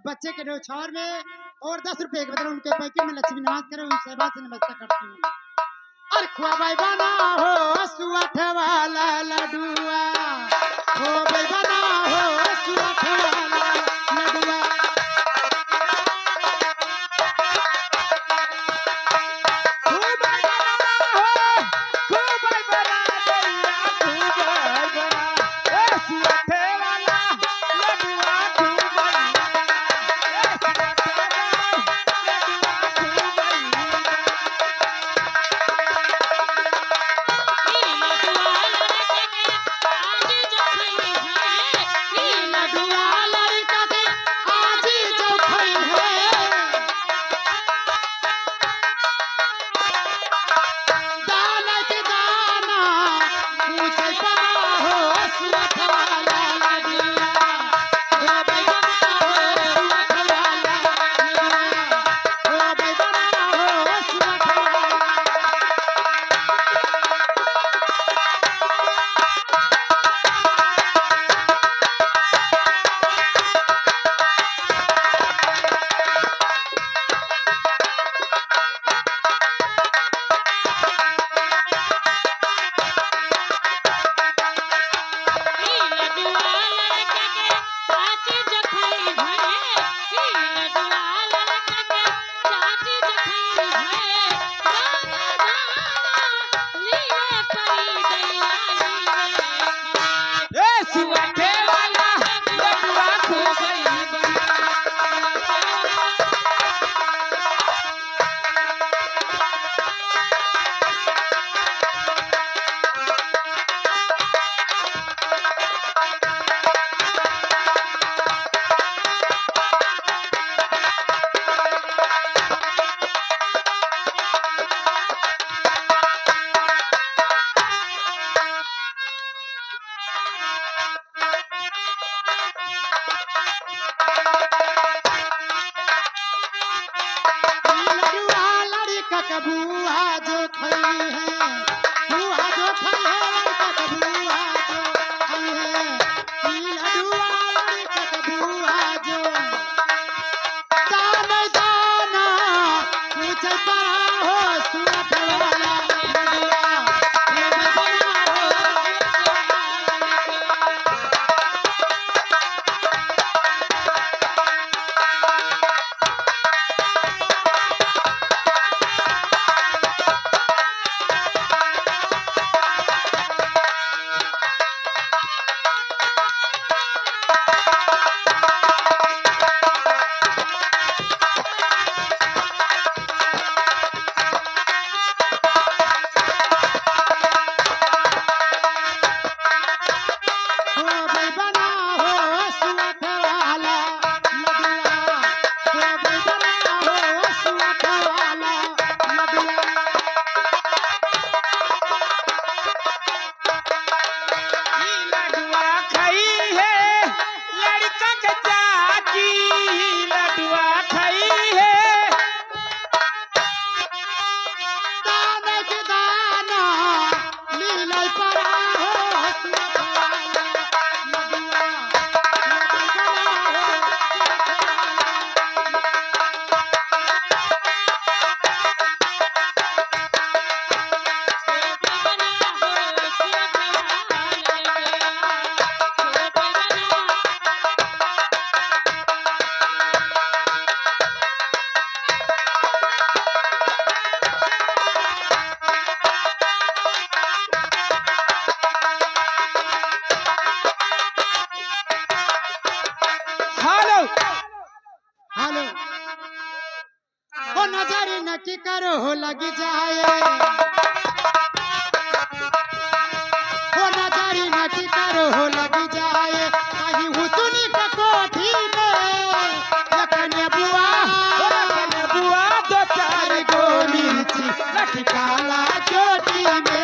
बच्चे के न्योछावर में और 10 रुपए के बदले उनके पैकेट में लक्ष्मी नमाज करे उनसे बात से नमस्ते करती हूँ। और खुआबाई बना हो सुअठ वाला लडुआ, खुआबाई बना हो सुअठ वाला लडुआ। बुआ जो खई है, बुआ जो खई है लड़का का बुआ जो खई है, लडुआ लड़का का बुआ जो दाना दाना पूछे पड़ा हो सुअठ वाला लडुआ, नजर न की करो लग जाए, वो नजर न की करो लग जाए, कहीं हुस्न का कोठी में लखन बुआ दो चार गो मिर्ची लटकाला चोटी में।